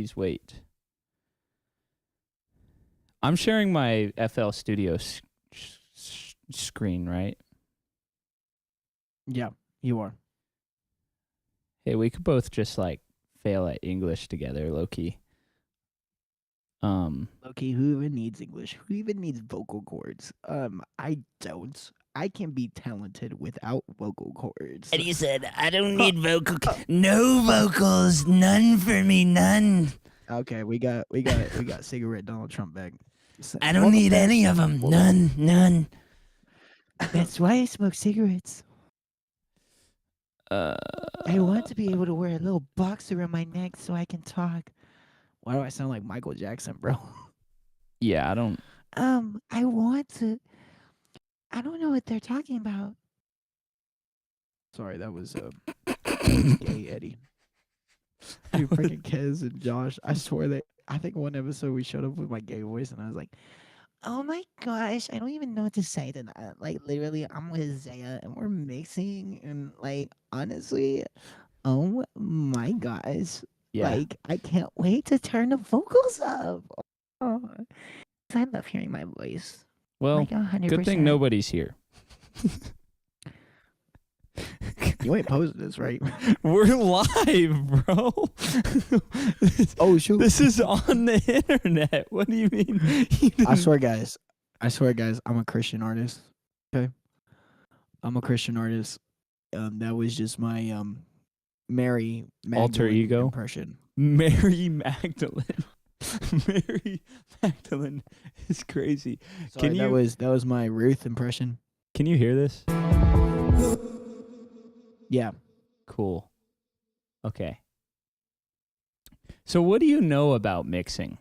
please wait. I'm sharing my FL Studio screen, right? Yeah, you are. Hey, we could both just like fail at English together, low key. Okay, who even needs English? Who even needs vocal cords? I don't. I can be talented without vocal cords. And he said, I don't need no vocals, none for me, none. Okay, we got cigarette Donald Trump back. I don't need any of them, none. That's why I smoke cigarettes. I want to be able to wear a little box around my neck so I can talk. Why do I sound like Michael Jackson, bro? Yeah, I don't. I want to. I don't know what they're talking about. Sorry, that was gay Eddie. Dude, freaking Kez and Josh. I swear that I think one episode we showed up with my gay voice, and I was like, "Oh my gosh, I don't even know what to say to that." Like literally, I'm with Zaya, and we're mixing, and like honestly, oh my gosh, Yeah. like I can't wait to turn the vocals up. Oh, I love hearing my voice. Well, Like 100%. good thing nobody's here. You ain't posted this, right? We're live, bro. Oh shoot! This is on the internet. What do you mean? I swear, guys. I'm a Christian artist. Okay, I'm a Christian artist. That was just my Mary Magdalene alter ego impression. Mary Magdalene. Mary Magdalene is crazy. Sorry, that was my Ruth impression. Can you hear this? Yeah. Cool. Okay. So what do you know about mixing?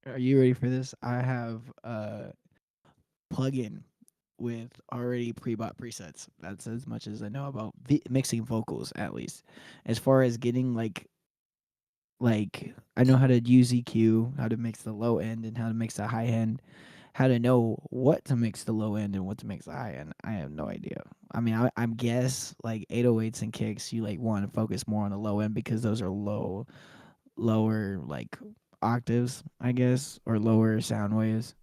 Are you ready for this? I have a plugin with already pre-bought presets. That's as much as I know about mixing vocals, at least. As far as getting like I know how to use EQ, how to mix the low end and how to mix the high end, how to know what to mix the low end and what to mix the high end. I have no idea. I mean, I guess like 808s and kicks, you like want to focus more on the low end because those are lower like octaves, I guess, or lower sound waves,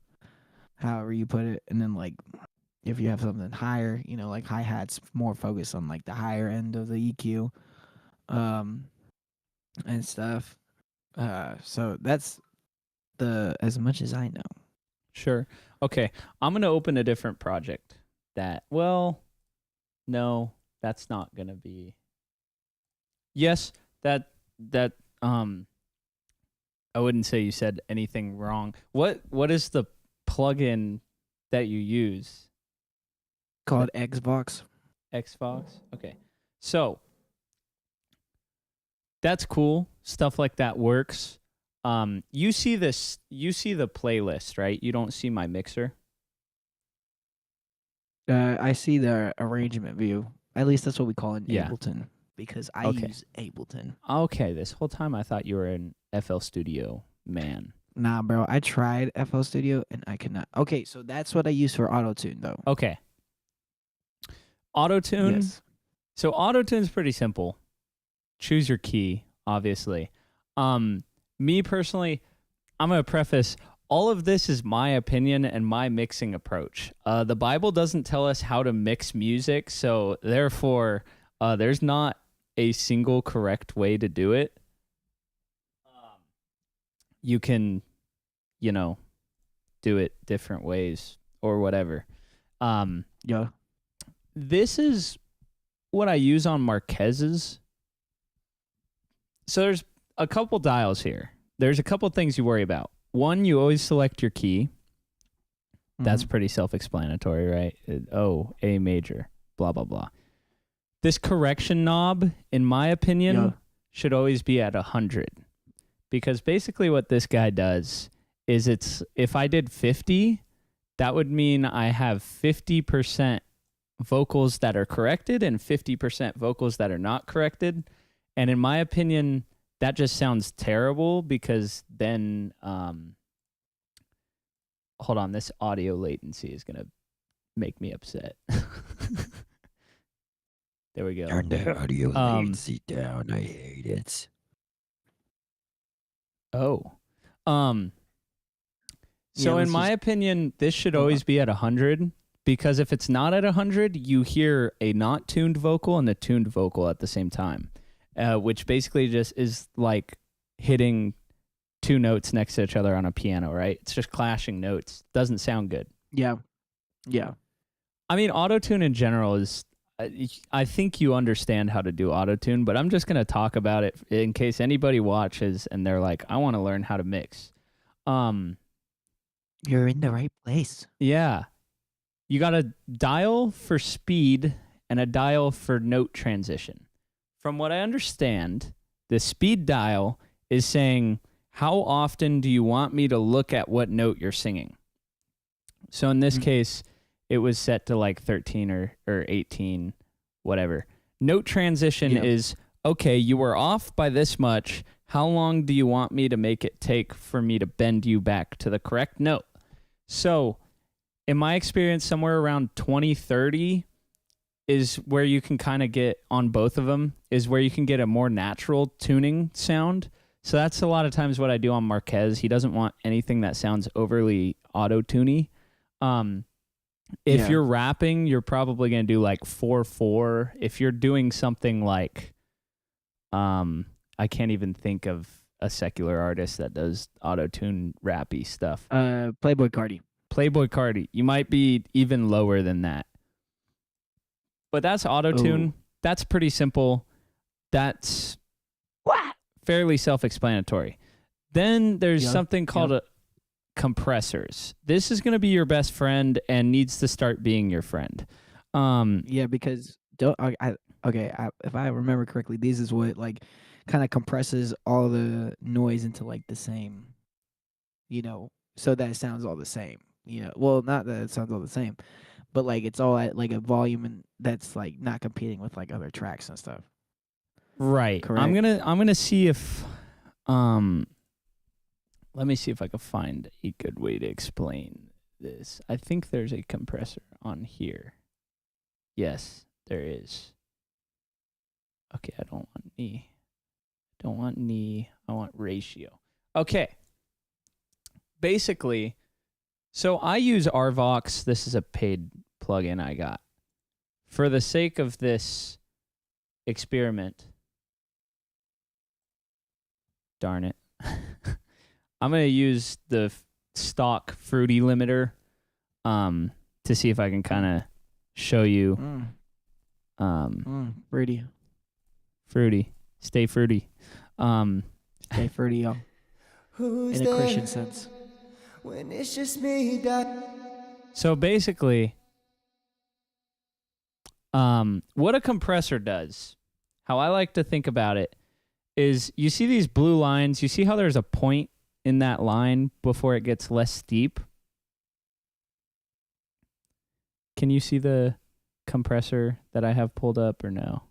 however you put it. And then like if you have something higher, you know, like hi-hats, more focused on like the higher end of the EQ. And stuff. So that's the as much as I know. Sure. Okay. I'm going to open a different project no, that's not going to be. Yes, that I wouldn't say you said anything wrong. What is the plugin that you use? Called Xbox. Xbox? Okay. So, that's cool. Stuff like that works. You see the playlist, right? You don't see my mixer. I see the arrangement view. At least that's what we call it in Yeah. Ableton. Because I Okay. use Ableton. Okay, this whole time I thought you were an FL Studio man. Nah, bro. I tried FL Studio and I could not. Okay, so that's what I use for Auto-Tune, though. Okay. Auto-Tune? Yes. So Auto-Tune's pretty simple. Choose your key, obviously. Me personally, I'm going to preface, all of this is my opinion and my mixing approach. The Bible doesn't tell us how to mix music, so therefore, there's not a single correct way to do it. You can, do it different ways or whatever. Yeah. This is what I use on Marquez's. So there's a couple dials here. There's a couple things you worry about. One, you always select your key. That's pretty self-explanatory, right? A major, blah, blah, blah. This correction knob, in my opinion, should always be at 100. Because basically what this guy does is if I did 50, that would mean I have 50% vocals that are corrected and 50% vocals that are not corrected. And in my opinion, that just sounds terrible because then, hold on, this audio latency is going to make me upset. There There we go. Turn the audio Um, latency down. I hate it. Oh. Um Yeah, so in let's my just opinion, this should go always on. be at 100 because if it's not at 100, you hear a not tuned vocal and a tuned vocal at the same time. Which basically just is like hitting two notes next to each other on a piano, right? It's just clashing notes. Doesn't sound good. Yeah. Yeah. I mean, autotune in general is. I think you understand how to do autotune, but I'm just going to talk about it in case anybody watches and they're like, I want to learn how to mix. You're in the right place. Yeah. You got a dial for speed and a dial for note transition. From what I understand, the speed dial is saying, how often do you want me to look at what note you're singing? So in this case, it was set to like 13 or 18, whatever. Note transition Yeah. is, okay, you were off by this much. How long do you want me to make it take for me to bend you back to the correct note? So in my experience, somewhere around 20, 30 is where you can kind of get on both of them, is where you can get a more natural tuning sound. So that's a lot of times what I do on Marquez. He doesn't want anything that sounds overly auto-tuney. If Yeah. you're rapping, you're probably going to do like 4/4. If you're doing something like, I can't even think of a secular artist that does auto-tune rappy stuff. Playboy Cardi. Playboy Cardi, you might be even lower than that. But that's auto-tune. Oh. That's pretty simple. That's fairly self-explanatory. Then there's Yeah, something called compressors. This is going to be your best friend and needs to start being your friend. Yeah, because if I remember correctly, these is what like kind of compresses all the noise into like the same, so that it sounds all the same. Well, not that it sounds all the same, but like it's all at like a volume and that's like not competing with like other tracks and stuff. Right. Correct. I'm gonna see if let me see if I can find a good way to explain this. I think there's a compressor on here. Yes, there is. Okay, I don't want knee. Don't want knee. I want ratio. Okay. Basically, so I use Arvox. This is a paid plugin I got. For the sake of this experiment, darn it. I'm going to use the stock fruity limiter to see if I can kind of show you Fruity. fruity. Stay fruity. Stay fruity, y'all. Who's In a Christian sense. when it's just me that So basically, what a compressor does, how I like to think about it, is you see these blue lines, you see how there's a point in that line before it gets less steep? Can you see the compressor that I have pulled up or no?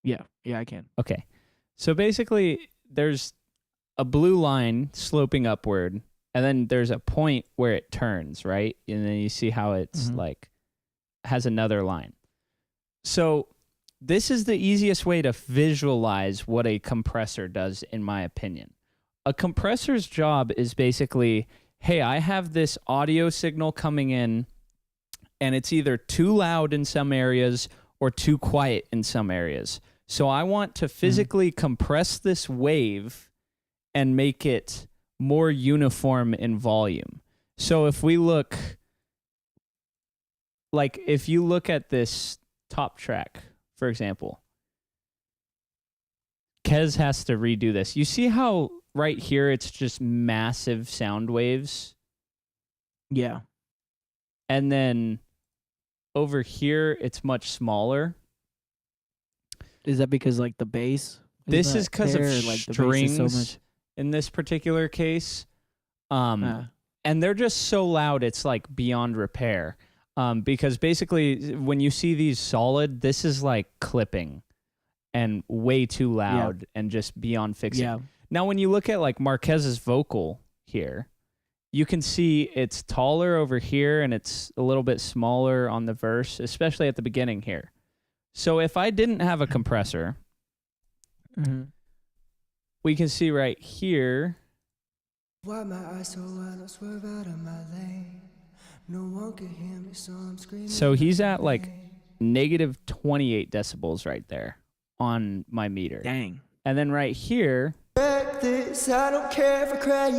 Yeah, I can. Okay. So basically, there's a blue line sloping upward, and then there's a point where it turns, right? And then you see how it's like has another line. So this is the easiest way to visualize what a compressor does, in my opinion. A compressor's job is basically, hey, I have this audio signal coming in, and it's either too loud in some areas or too quiet in some areas. So I want to physically compress this wave and make it more uniform in volume. So if we look, like if you look at this top track, for example, Kez has to redo this. You see how right here it's just massive sound waves? Yeah. And then over here it's much smaller. Is that because like the bass? This is because of the bass strings is so much. in this particular case. And they're just so loud it's like beyond repair. Because basically when you see these solid, this is like clipping and way too loud and just beyond fixing. Yeah. Now when you look at like Marquez's vocal here, you can see it's taller over here and it's a little bit smaller on the verse, especially at the beginning here. So if I didn't have a compressor, we can see right here. Why my eyes so wide, I swerve out of my lane. No one can hear me, so I'm screaming. So he's at like negative 28 decibels right there on my meter. Dang. And then right here, Wreck this, I don't care for crash.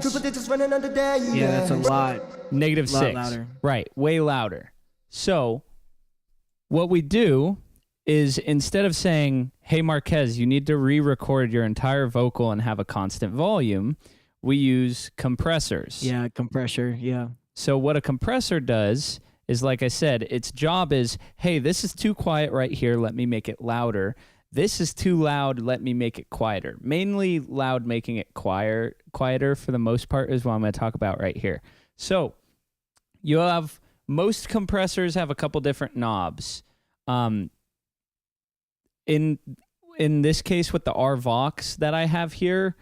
Triple digits running on the day. Yeah, that's a lot. negative Lot 6. louder. Right, way louder. So what we do is instead of saying, hey, Marquez, you need to re-record your entire vocal and have a constant volume, we use compressors. Yeah, compressor. Yeah. So what a compressor does is, like I said, its job is, hey, this is too quiet right here. Let me make it louder. This is too loud. Let me make it quieter. Mainly loud, making it quieter for the most part is what I'm going to talk about right here. So you have most compressors have a couple different knobs. In this case with the RVox that I have here,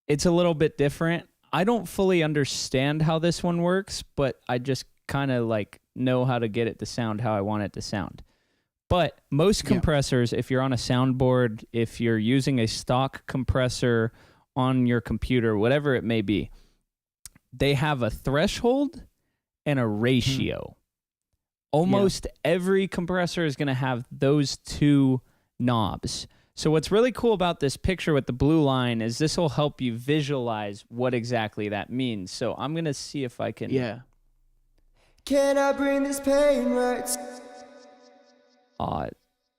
it's a little bit different. I don't fully understand how this one works, but I just kind of like know how to get it to sound how I want it to sound. But most compressors, if you're on a soundboard, if you're using a stock compressor on your computer, whatever it may be, they have a threshold and a ratio. Almost every compressor is going to have those two knobs. So what's really cool about this picture with the blue line is this will help you visualize what exactly that means. So I'm going to see if I can... Yeah. Can I bring this pain right?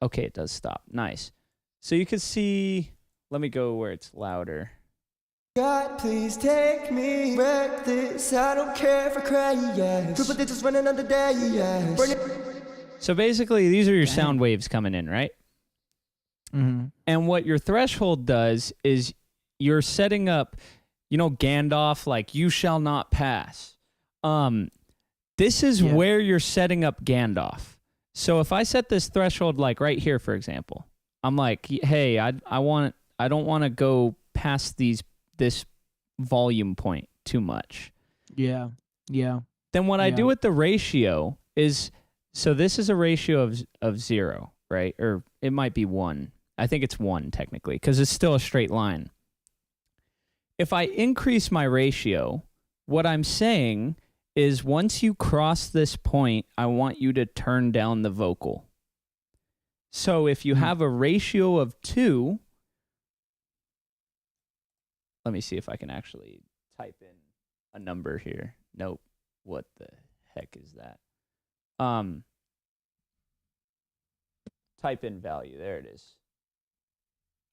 Okay, it does stop. Nice. So you can see... Let me go where it's louder. God, please take me. Wreck this, I don't care for crash. Triple digits running on the day. So basically, these are your sound waves coming in, right? Mm-hmm. And what your threshold does is you're setting up, you know, Gandalf, like, you shall not pass. This is where you're setting up Gandalf. So if I set this threshold like right here, for example, I'm like, hey, I don't want to go past this volume point too much. Yeah. Yeah. Then what I do with the ratio is, so this is a ratio of 0, right? Or it might be 1. I think it's 1 technically, because it's still a straight line. If I increase my ratio, what I'm saying is once you cross this point, I want you to turn down the vocal. So if you have a ratio of 2, let me see if I can actually type in a number here. Nope. What the heck is that? Type in value. There it is.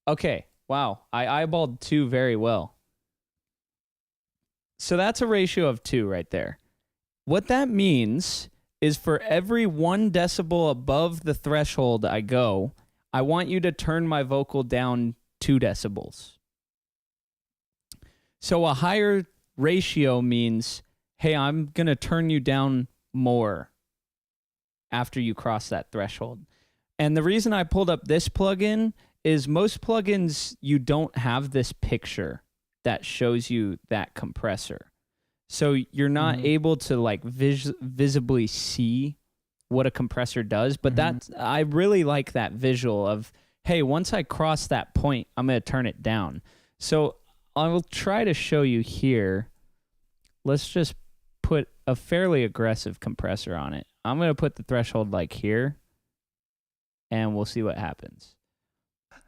Okay. Wow. I eyeballed 2 very well. So that's a ratio of 2 right there. What that means is for every 1 decibel above the threshold I go, I want you to turn my vocal down 2 decibels. So a higher ratio means, hey, I'm going to turn you down more after you cross that threshold. And the reason I pulled up this plugin is most plugins, you don't have this picture that shows you that compressor. So you're not able to like visibly see what a compressor does, but I really like that visual of, hey, once I cross that point, I'm going to turn it down. So I will try to show you here. Let's just put a fairly aggressive compressor on it. I'm going to put the threshold like here, and we'll see what happens.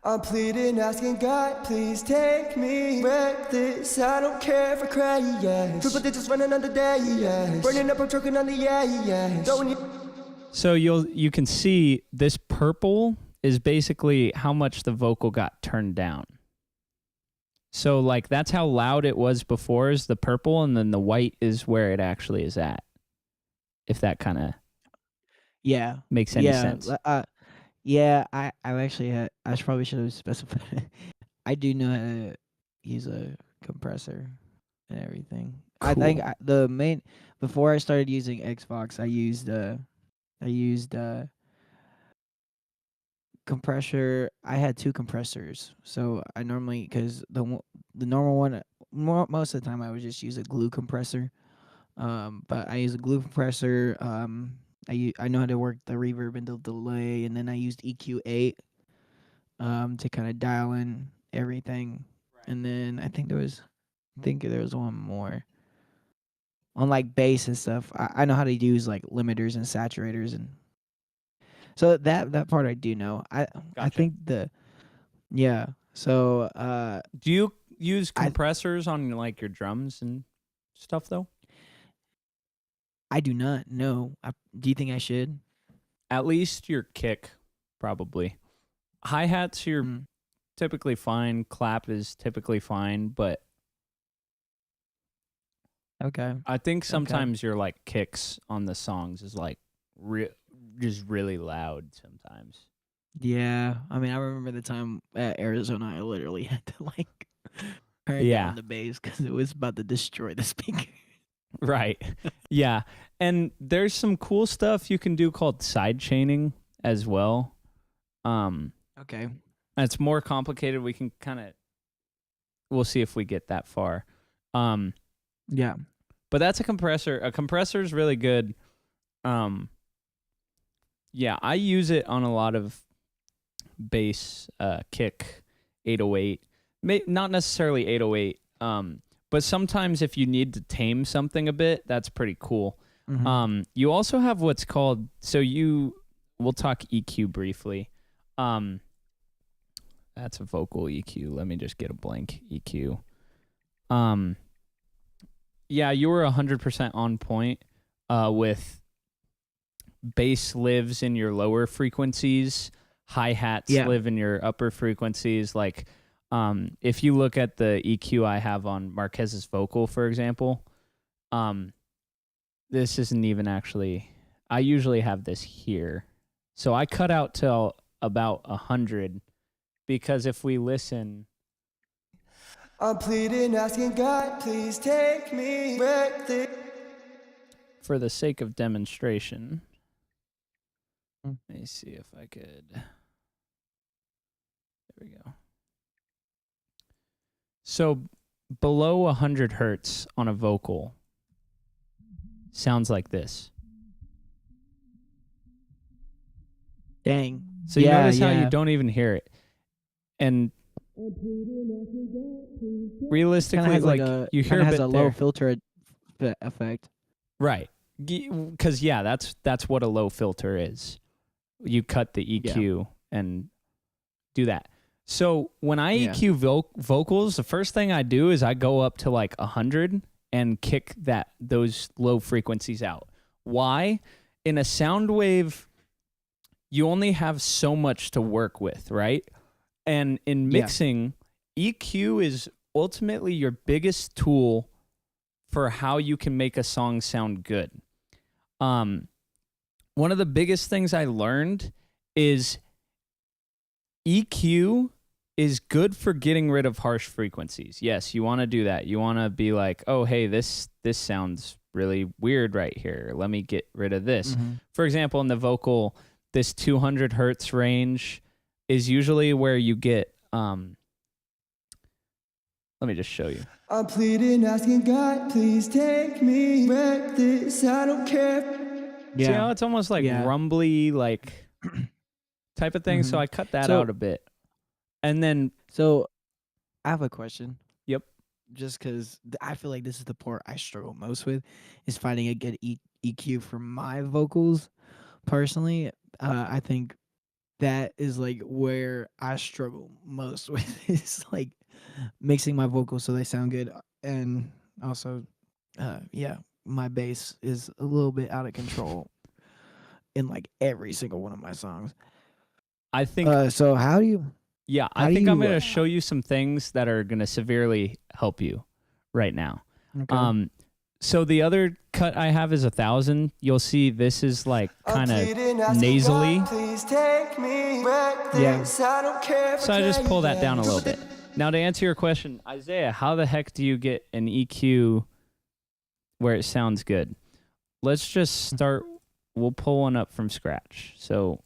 I'm pleading, asking God, please take me. Wreck this, I don't care for crash. Triple digits running on the day. Burning up, I'm choking on the ash. So you can see this purple is basically how much the vocal got turned down. So like that's how loud it was before is the purple, and then the white is where it actually is at. If that kind of makes any sense. I actually had. I probably should have specified. I do know how to use a compressor and everything. Cool. I think the main before I started using Xbox, I used compressor. I had 2 compressors, so I normally because the normal one most of the time I would just use a glue compressor. But I use a glue compressor. I know how to work the reverb and the delay, and then I used EQ8 to kind of dial in everything. And then I think there was one more on like bass and stuff. I know how to use like limiters and saturators, and so that part I do know. I Gotcha. think yeah. So Do you use I compressors on like your drums and stuff though? I do not know. Do you think I should? At least your kick, probably. Hi-hats, you're Mm, typically fine. Clap is typically fine, but okay. I think Okay. sometimes your like kicks on the songs is like just really loud sometimes. Yeah. I mean, I remember the time at Arizona, I literally had to like turn Yeah. down the bass because it was about to destroy the speaker. Right. Yeah. And there's some cool stuff you can do called side chaining as well. Okay. It's more complicated. We can we'll see if we get that far. Yeah. But that's a compressor. A compressor is really good. Yeah, I use it on a lot of bass, kick, 808. Not necessarily 808. But sometimes if you need to tame something a bit, that's pretty cool. Mhm. You also have what's called, we'll talk EQ briefly. That's a vocal EQ. Let me just get a blank EQ. Yeah, you were 100% on point with bass lives in your lower frequencies, hi-hats Yeah. live in your upper frequencies. Like, if you look at the EQ I have on Marquez's vocal, for example, this isn't even actually, I usually have this here. So I cut out till about 100 because if we listen, I'm pleading, asking God, please take me where this. for the sake of demonstration, Mm. let me see if I could. There we go. So below 100 hertz on a vocal sounds like this. Dang. So you Yeah, notice how you yeah. don't even hear it. And Kinda realistically, has like a you hear kinda a has bit a low there. filter effect. Right. Because, yeah, that's what a low filter is. You cut the EQ and do that. So when I Yeah. EQ vocals, the first thing I do is I go up to like 100 and kick those low frequencies out. Why? In a sound wave, you only have so much to work with, right? And in Yeah. mixing, EQ is ultimately your biggest tool for how you can make a song sound good. One of the biggest things I learned is EQ is good for getting rid of harsh frequencies. Yes, you want to do that. You want to be like, oh, hey, this sounds really weird right here. Let me get rid of this. Mhm. For example, in the vocal, this 200 hertz range is usually where you get. Let me just show you. I'm pleading, asking God, please take me where this. I don't care. See how Yeah. it's almost like Yeah. rumbly, like type of thing. So Mhm. I cut that So- out a bit, and then So, I have a question. Yep. Just because I feel like this is the part I struggle most with, is finding a good EQ for my vocals. Personally, I think that is like where I struggle most with is like mixing my vocals so they sound good, and also, yeah, my bass is a little bit out of control in like every single one of my songs. I think So how do you? Yeah, How I do think I'm you, going to show you some things that are going to severely help you right now. Okay. So the other cut I have is 1,000. You'll see this is like I'm kind of pleading, asking nasally. God, please take me where Yeah. this. I don't care. So I just pull that down a little bit. Now to answer your question, Isaiah, how the heck do you get an EQ where it sounds good? Let's just start. We'll pull one up from scratch. So,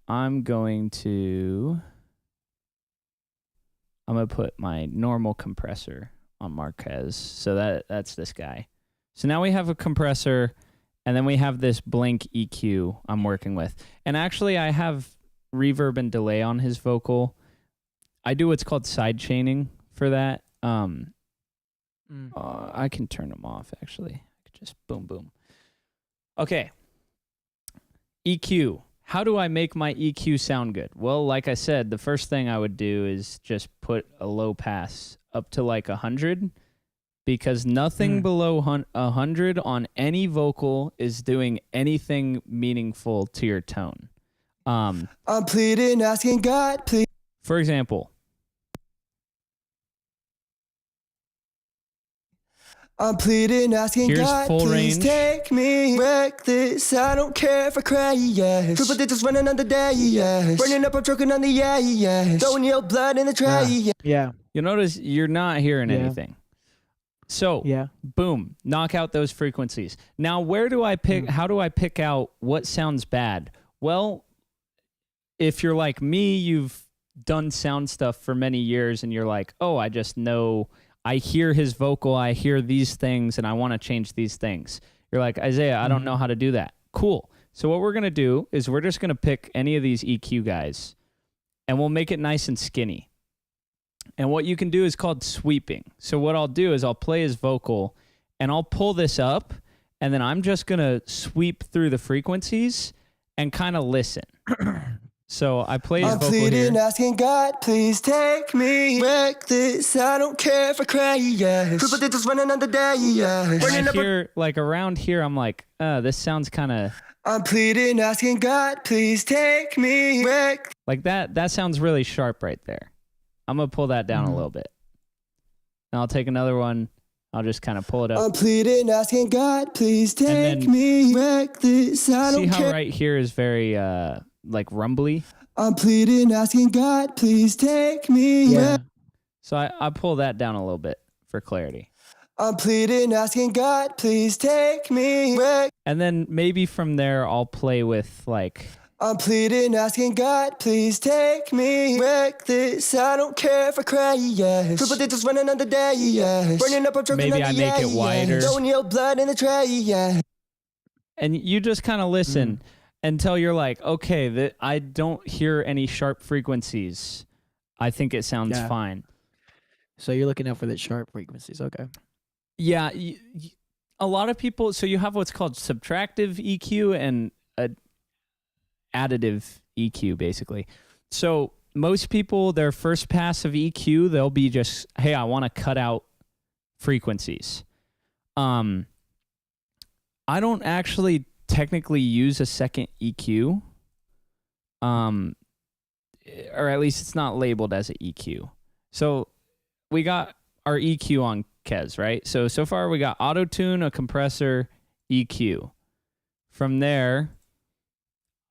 I'm going to put my normal compressor on Marquez. So that's this guy. So now we have a compressor, and then we have this Blink EQ I'm working with. And actually, I have reverb and delay on his vocal. I do what's called side chaining for that. I can turn them off, actually. I could just boom, boom. Okay. EQ. How do I make my EQ sound good? Well, like I said, the first thing I would do is just put a low pass up to like 100, because nothing below 100 on any vocal is doing anything meaningful to your tone. I'm pleading, asking God, please. For example, I'm pleading, asking here's God, full please range. take me. Wreck this, I don't care if I cry, yes. Triple digits running on the day, yes. Burning up, I'm choking on the yeah, yes. Throwing your blood in the tray, yeah. Yeah. You'll notice you're not hearing Yeah. anything. So, Yeah. boom, knock out those frequencies. Now, where do I pick, how do I pick out what sounds bad? Well, if you're like me, you've done sound stuff for many years and you're like, oh, I just know, I hear his vocal, I hear these things, and I want to change these things. You're like, Isaiah, I don't know how to do that. Cool. So what we're going to do is we're just going to pick any of these EQ guys, and we'll make it nice and skinny. And what you can do is called sweeping. So what I'll do is I'll play his vocal, and I'll pull this up, and then I'm just going to sweep through the frequencies and kind of listen. So I play his I'm vocal here. pleading, asking God, please take me. Wreck this, I don't care if I cry, yes. Triple digits running on the day, yes. And I hear, like, around here, I'm like, this sounds kind of... I'm pleading, asking God, please take me. Wreck. Like, that sounds really sharp right there. I'm going to pull that down a little bit. And I'll take another one. I'll just kind of pull it up. I'm pleading, asking God, please take then- me. Wreck this, I See don't how care. right here is very, like, rumbly? I'm pleading, asking God, please take me. Yeah. So I pull that down a little bit for clarity. I'm pleading, asking God, please take me. Wreck. And then maybe from there, I'll play with, like... I'm pleading, asking God, please take me. Wreck this, I don't care if I cry, yes. Triple digits running on the day, yes. Burning up, I'm choking Maybe on I the make yeah, it wider. yes. Throwing your blood in the tray, yeah. And you just kind of listen until you're like, okay, I don't hear any sharp frequencies. I think it sounds Yeah. fine. So you're looking out for the sharp frequencies. Okay. Yeah, a lot of people. So you have what's called subtractive EQ and additive EQ, basically. So most people, their first pass of EQ, they'll be just, hey, I want to cut out frequencies. I don't actually technically use a second EQ, or at least it's not labeled as an EQ. So we got our EQ on Kez, right? So far we got auto tune, a compressor, EQ. From there,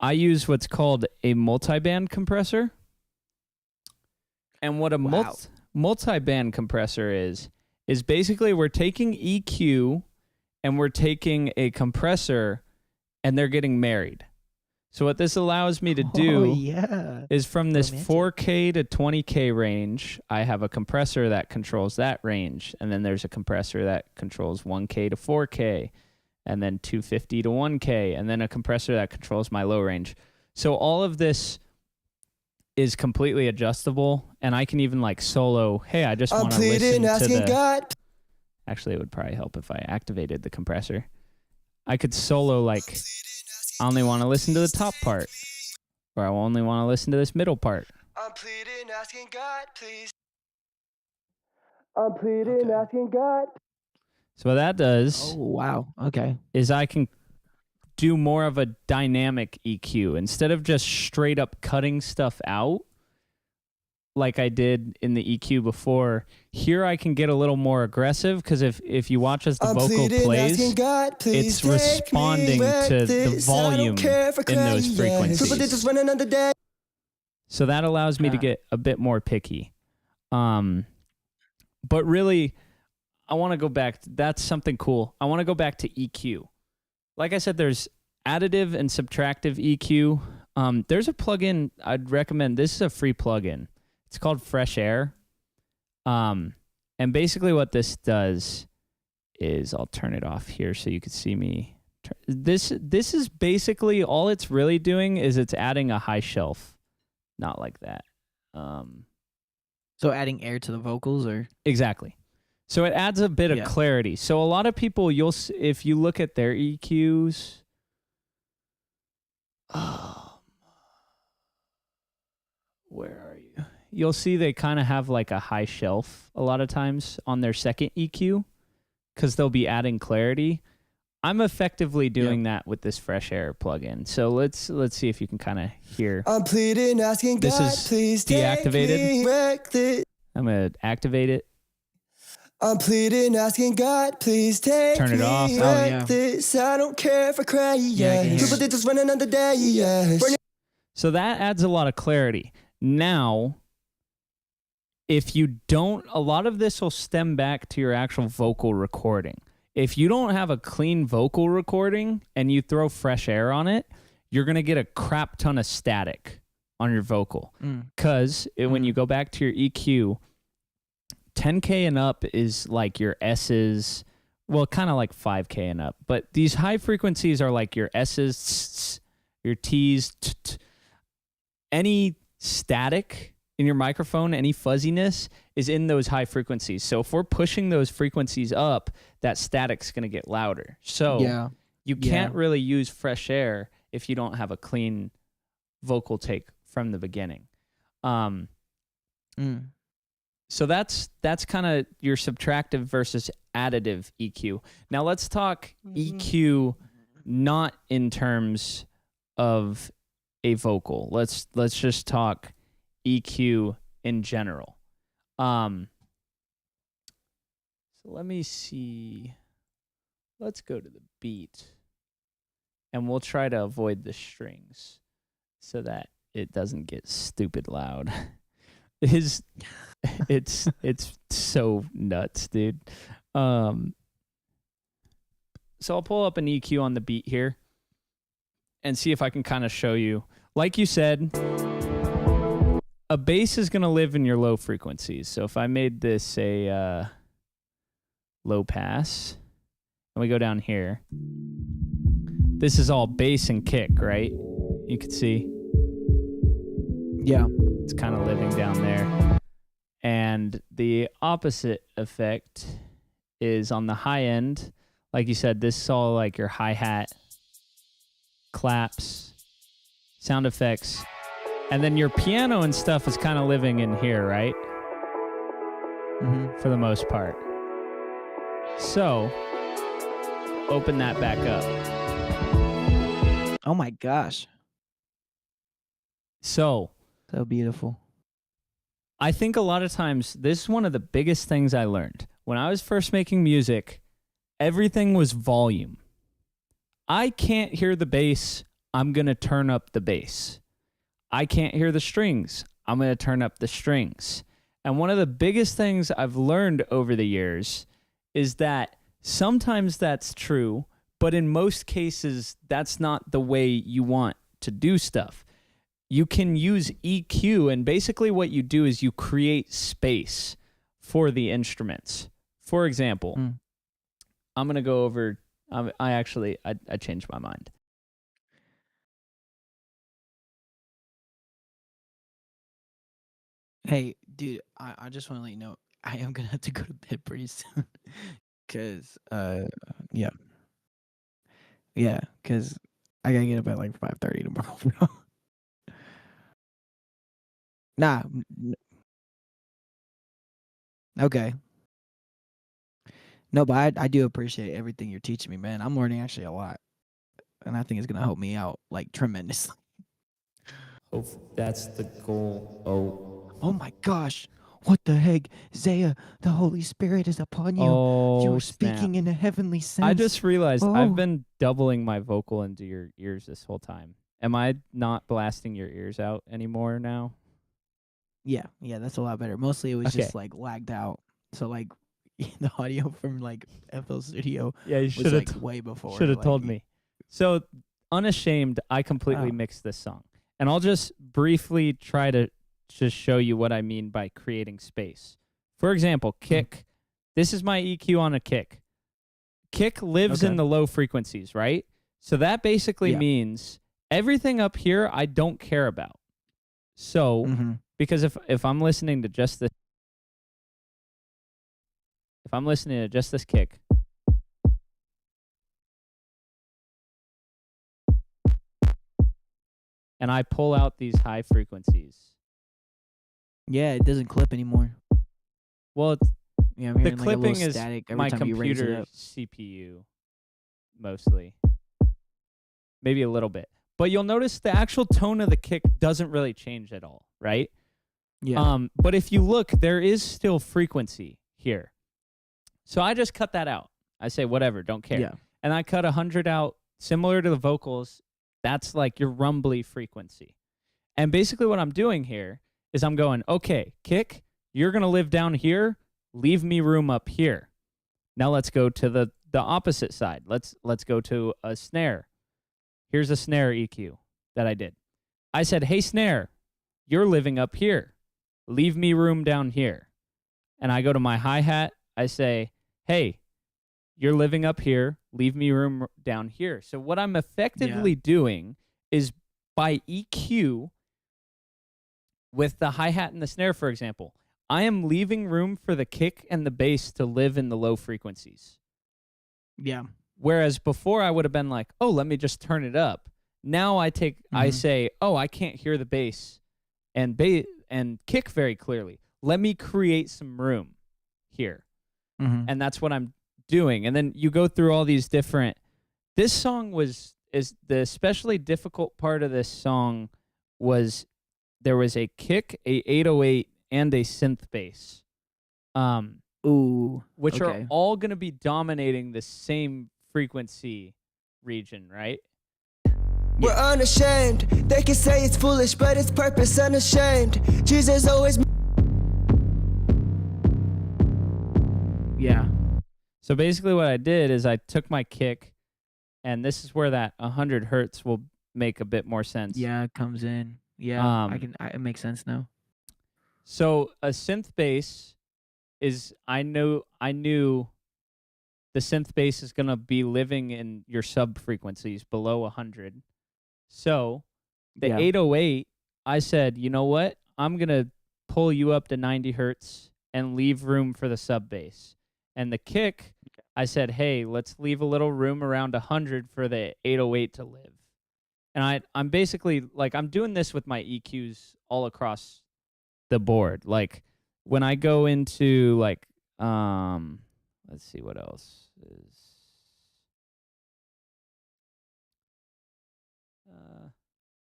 I use what's called a multiband compressor. And what a multiband compressor is basically we're taking EQ and we're taking a compressor and they're getting married. So what this allows me to do is from this Romantic. 4K to 20K range, I have a compressor that controls that range. And then there's a compressor that controls 1K to 4K, and then 250 to 1K, and then a compressor that controls my low range. So all of this is completely adjustable, and I can even like solo, hey, I just I'm want to listen pleading, to asking the... God. Actually, it would probably help if I activated the compressor. I could solo like, I only want to listen to the top part, or I only want to listen to this middle part. I'm pleading, asking God, please. I'm pleading, asking God. So what that does Oh wow. Okay. is I can do more of a dynamic EQ. Instead of just straight up cutting stuff out like I did in the EQ before, here I can get a little more aggressive, because if you watch as the I'm vocal pleading, plays, asking God, please it's take responding me. to Wreck the this, I don't volume care if I in cry, those yes. frequencies. Triple digits running on the day. So that allows me to get a bit more picky. But really, I want to go back. That's something cool. I want to go back to EQ. Like I said, there's additive and subtractive EQ. There's a plugin I'd recommend. This is a free plugin. It's called Fresh Air. And basically what this does is I'll turn it off here so you can see me. This is basically all it's really doing is it's adding a high shelf, not like that. So adding air to the vocals, or Exactly. So it adds a bit of Yeah. clarity. So a lot of people, if you look at their EQs, where are you? You'll see they kind of have like a high shelf a lot of times on their second EQ because they'll be adding clarity. I'm effectively doing that with this Fresh Air plugin. So let's see if you can kind of hear. I'm pleading, asking This God, is please take deactivated. me, wreck this. I'm going to activate it. I'm pleading, asking God, please take Turn it me, off. wreck Oh, yeah. this. I don't care if I cry, Yeah, I can hear Triple it. digits running another day, yes. So that adds a lot of clarity. Now, if you don't, a lot of this will stem back to your actual vocal recording. If you don't have a clean vocal recording and you throw Fresh Air on it, you're going to get a crap ton of static on your vocal. Because when you go back to your EQ, 10K and up is like your S's, well, kind of like 5K and up. But these high frequencies are like your S's, your T's, any static in your microphone, any fuzziness is in those high frequencies. So if we're pushing those frequencies up, that static's going to get louder. So yeah, you Yeah. can't really use Fresh Air if you don't have a clean vocal take from the beginning. So that's kind of your subtractive versus additive EQ. Now let's talk EQ not in terms of a vocal. Let's just talk EQ in general. So let me see. Let's go to the beat. And we'll try to avoid the strings so that it doesn't get stupid loud. It's so nuts, dude. So I'll pull up an EQ on the beat here and see if I can kind of show you. Like you said, a bass is going to live in your low frequencies. So if I made this a low pass and we go down here, this is all bass and kick, right? You can see yeah, it's kind of living down there. And the opposite effect is on the high end. Like you said, this is all like your hi-hat, claps, sound effects. And then your piano and stuff is kind of living in here, right? For the most part. So, open that back up. Oh my gosh, So, so beautiful. I think a lot of times, this is one of the biggest things I learned. When I was first making music, everything was volume. I can't hear the bass, I'm going to turn up the bass. I can't hear the strings, I'm going to turn up the strings. And one of the biggest things I've learned over the years is that sometimes that's true, but in most cases, that's not the way you want to do stuff. You can use EQ, and basically what you do is you create space for the instruments. For example, I'm going to go over, I changed my mind. Hey, dude, I just want to let you know I am gonna have to go to bed pretty soon, cause yeah, cause I gotta get up at like 5:30 tomorrow, bro. Nah, okay. No, but I do appreciate everything you're teaching me, man. I'm learning actually a lot, and I think it's gonna help me out like tremendously. Oh, that's the goal. Oh my gosh, what the heck, Zaya? The Holy Spirit is upon you. You are speaking in a heavenly sense. I just realized I've Oh. been doubling my vocal into your ears this whole time. Am I not blasting your ears out anymore now? Yeah, that's a lot better. Mostly it was Okay. just like lagged out. So like the audio from like FL Studio Yeah, you was should like have way before. should have like, told me. So, Unashamed, I completely Oh. mixed this song. And I'll just briefly try to just show you what I mean by creating space. For example, kick. This is my EQ on a kick. kick lives in Okay. the low frequencies, right? So that basically Yeah. means everything up here I don't care about. So Mm-hmm. because if I'm listening to just this, if I'm listening to just this kick, and I pull out these high frequencies, Yeah, it doesn't clip anymore. well, Yeah, I'm the hearing like a clipping little is static every my time you raise it computer up. CPU, mostly, maybe a little bit. But you'll notice the actual tone of the kick doesn't really change at all, right? Yeah. But if you look, there is still frequency here. So I just cut that out. I say, whatever, don't care. Yeah. And I cut 100 out, similar to the vocals. That's like your rumbly frequency. And basically what I'm doing here is I'm going, okay, kick, you're going to live down here. Leave me room up here. Now let's go to the opposite side. Let's go to a snare. Here's a snare EQ that I did. I said, hey, snare, you're living up here. Leave me room down here. And I go to my hi-hat. I say, hey, you're living up here. Leave me room down here. So what I'm effectively doing is by EQ with the hi-hat and the snare, for example, I am leaving room for the kick and the bass to live in the low frequencies. Yeah. Whereas before I would have been like, oh, let me just turn it up. Now I say, oh, I can't hear the bass and kick very clearly. Let me create some room here. Mm-hmm. And that's what I'm doing. And then you go through all these different. This song is the especially difficult part of this song was there was a kick, a 808, and a synth bass. Ooh. Which okay. are all going to be dominating the same frequency region, right? We're unashamed. They can say it's foolish, but it's purpose unashamed. Jesus always. Yeah. So basically what I did is I took my kick, and this is where that 100 hertz will make a bit more sense. Yeah, it comes in. Yeah, Um, it makes sense now. So a synth bass is I knew the synth bass is going to be living in your sub frequencies below 100. So the Yeah. 808, I said, you know what? I'm going to pull you up to 90 hertz and leave room for the sub bass. And the kick, I said, hey, let's leave a little room around 100 for the 808 to live. And I'm basically like, I'm doing this with my EQs all across the board. Like when I go into like, let's see what else is.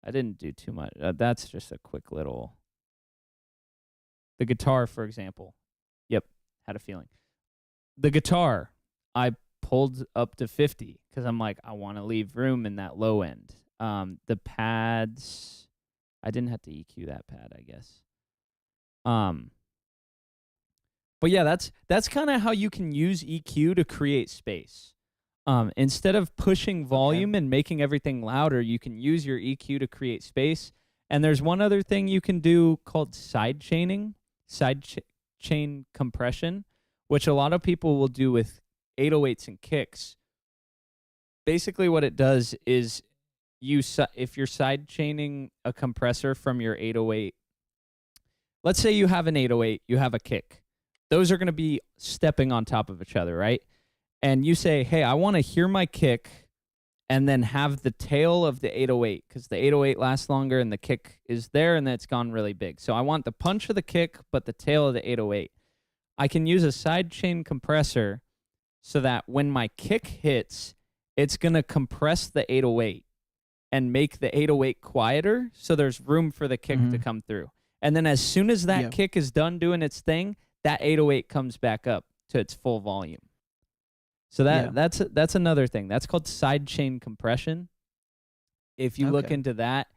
I didn't do too much. That's just a quick little. The guitar, for example. Yep, had a feeling. The guitar, I pulled up to 50 because I'm like, I want to leave room in that low end. The pads, I didn't have to EQ that pad, I guess. But yeah, that's kind of how you can use EQ to create space. Instead of pushing volume and making everything louder, you can use your EQ to create space. And there's one other thing you can do called side chaining, chain compression, which a lot of people will do with 808s and kicks. Basically what it does is if you're side chaining a compressor from your 808, let's say you have an 808, you have a kick. Those are going to be stepping on top of each other, right? And you say, hey, I want to hear my kick and then have the tail of the 808 because the 808 lasts longer and the kick is there and then it's gone really big. So I want the punch of the kick, but the tail of the 808. I can use a side chain compressor so that when my kick hits, it's going to compress the 808 and make the 808 quieter so there's room for the kick to come through. And then as soon as that kick is done doing its thing, that 808 comes back up to its full volume. So that's another thing. That's called side chain compression. If you look into that,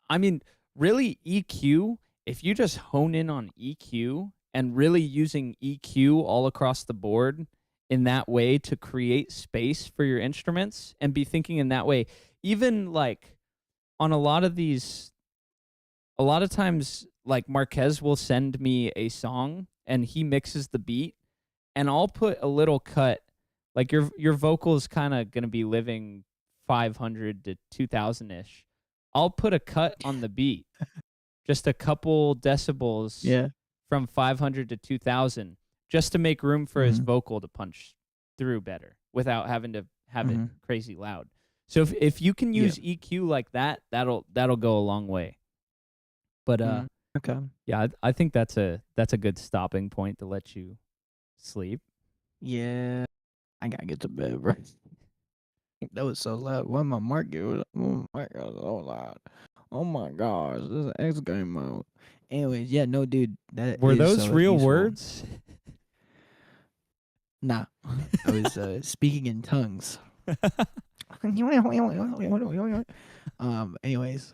I mean, really EQ, if you just hone in on EQ and really using EQ all across the board in that way to create space for your instruments and be thinking in that way, even like on a lot of times, like Marquez will send me a song and he mixes the beat and I'll put a little cut Like your vocal is kind of gonna be living 500 to 2000 ish. I'll put a cut on the beat, just a couple decibels Yeah. from 500 to 2000, just to make room for his Mhm. vocal to punch through better without having to have it Mhm. crazy loud. So if you can Yeah. use EQ like that, that'll go a long way. But Mhm. Okay. yeah, I think that's a good stopping point to let you sleep. Yeah. I gotta get to bed, bro. That was so loud. Why my market was so loud. Oh my gosh, this is X game mode. Anyways, yeah, no, dude, that Were is those so real useful. words? Nah, I was speaking in tongues. Anyways,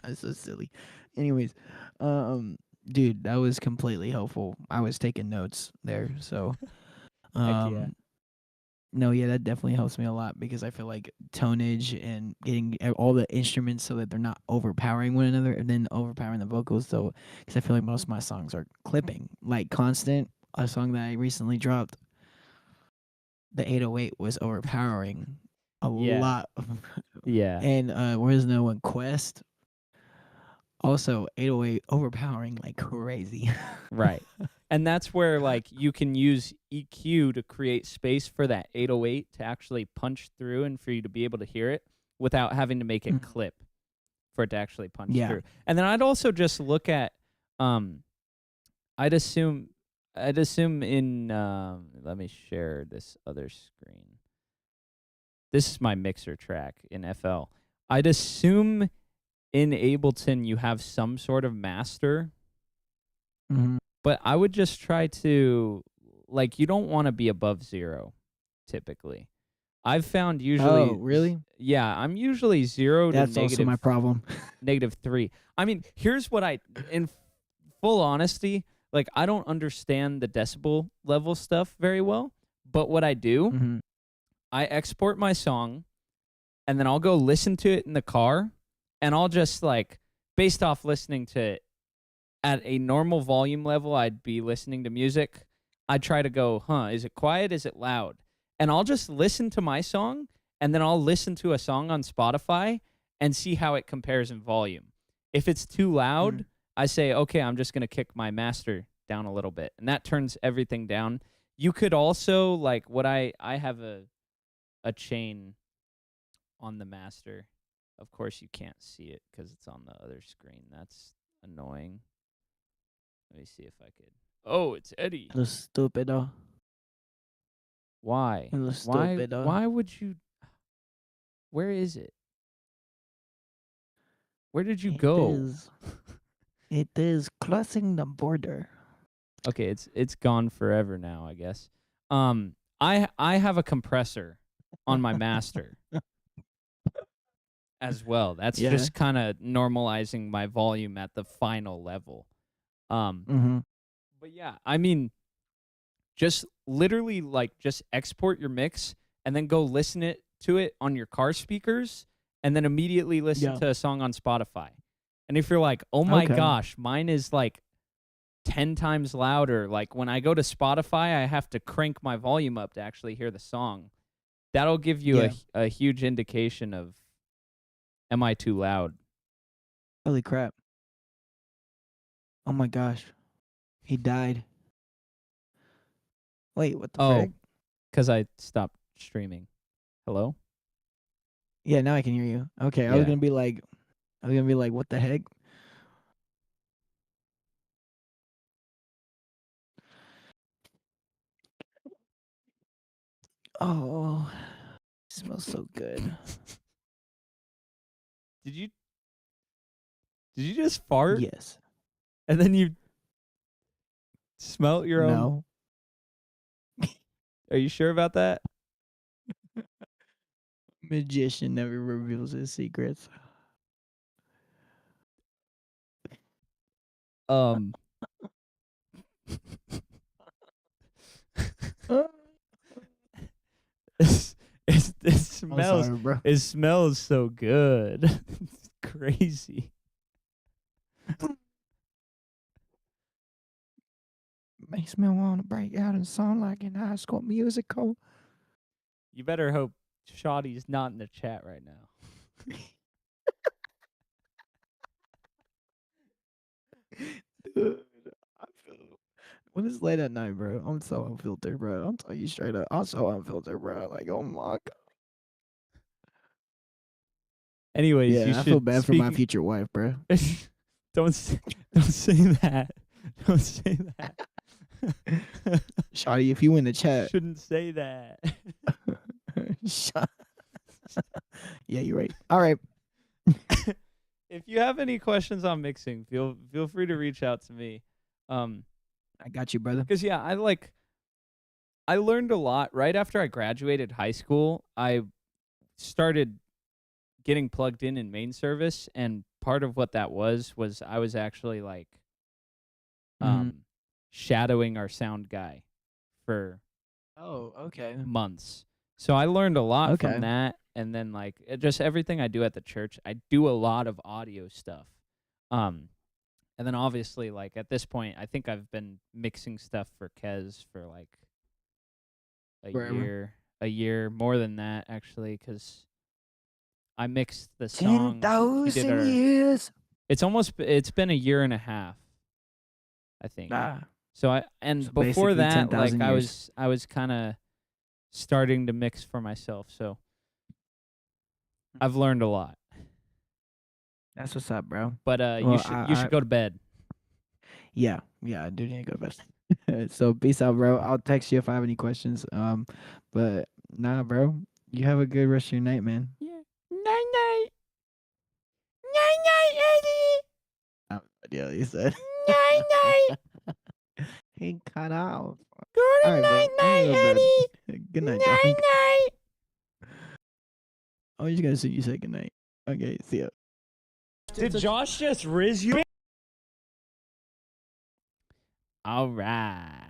that's so silly. Anyways, dude, that was completely helpful. I was taking notes there, so Heck yeah. no, yeah, that definitely helps me a lot because I feel like tonnage and getting all the instruments so that they're not overpowering one another and then overpowering the vocals. So, because I feel like most of my songs are clipping, like Constant, a song that I recently dropped. The 808 was overpowering a Yeah. lot, Yeah. and where's no one Quest. Also, 808 overpowering like crazy. Right. And that's where like you can use EQ to create space for that 808 to actually punch through and for you to be able to hear it without having to make it Mhm. clip for it to actually punch Yeah. through. And then I'd also just look at I'd assume in let me share this other screen. This is my mixer track in FL. I'd assume in Ableton you have some sort of master, Mhm. but I would just try to, like, you don't want to be above 0 typically. I've found usually Oh, really? yeah, I'm usually 0 to That's also my problem. -3. I mean, here's what in full honesty, like I don't understand the decibel level stuff very well, but what I do, Mhm. I export my song and then I'll go listen to it in the car and I'll just like based off listening to it at a normal volume level, I'd be listening to music. I'd try to go, is it quiet? Is it loud? And I'll just listen to my song and then I'll listen to a song on Spotify and see how it compares in volume. If it's too loud, Mhm. I say, okay, I'm just going to kick my master down a little bit. And that turns everything down. You could also, like, what I have a chain on the master. Of course, you can't see it because it's on the other screen. That's annoying. Let me see if I could. Oh, it's Eddie. Lo stupido. Why? Lo Why? stupido. Why would you? Where is it? Where did you go? It is crossing the border. Okay, it's gone forever now, I guess. I have a compressor on my master as well. That's Yeah. just kind of normalizing my volume at the final level. Mhm. But yeah, I mean, just literally like just export your mix and then go listen to it on your car speakers and then immediately listen Yeah. to a song on Spotify. And if you're like, "Oh my Okay. gosh, mine is like 10 times louder." Like when I go to Spotify, I have to crank my volume up to actually hear the song. That'll give you Yeah. a huge indication of am I too loud? Holy crap. Oh my gosh. He died. Wait, what the Oh, frick? cuz I stopped streaming. Hello? Yeah, now I can hear you. Okay, I was Yeah. gonna be like, what the heck? Oh, smells so good. Did you just fart Yes. and then you smelt your own? No. Are you sure about that? Magician never reveals his secrets. Um Uh, it I'm smells sorry, bro. it smells so good. It's crazy. Makes me want to break out in song like in High School Musical. You better hope Shoddy's not in the chat right now. Dude, I feel when it's late at night, bro. I'm so unfiltered, bro. I'm telling you straight up. I'm so unfiltered, bro. Like, oh my god. Anyways, you Yeah, I should feel bad for my speaking- future wife, bro. don't say that. Don't say that. Shawty, if you in the chat, Shouldn't say that. Shut- yeah, you're right. All right. If you have any questions on mixing, feel free to reach out to me. I got you, brother. Because yeah, I learned a lot right after I graduated high school. I started getting plugged in main service, and part of what that was I was actually like shadowing our sound guy for Oh, okay. months. So I learned a lot Okay. from that, and then like just everything I do at the church, I do a lot of audio stuff. And then obviously like at this point, I think I've been mixing stuff for Kez for like Forever. a year, more than that actually, because I mixed the song. we did 10,000 our- years. It's been a year and a half, I think. Ah, So So before basically that, like 10,000 years. I was kind of starting to mix for myself. So I've learned a lot. that's what's up, bro. But you Well, you should go to bed. Yeah, I do need to go to bed. So peace out, bro. I'll text you if I have any questions. But nah, bro. You have a good rest of your night, man. Yeah. Night night. Night night, Eddie. I have no idea what you said. Night night. He cut off. Good All right, bro. night I'm night, gonna go to Eddie. bed. Good night, Night dog. night. I'm just gonna see you say good night. Okay, see ya. Did Josh just riz you? All right.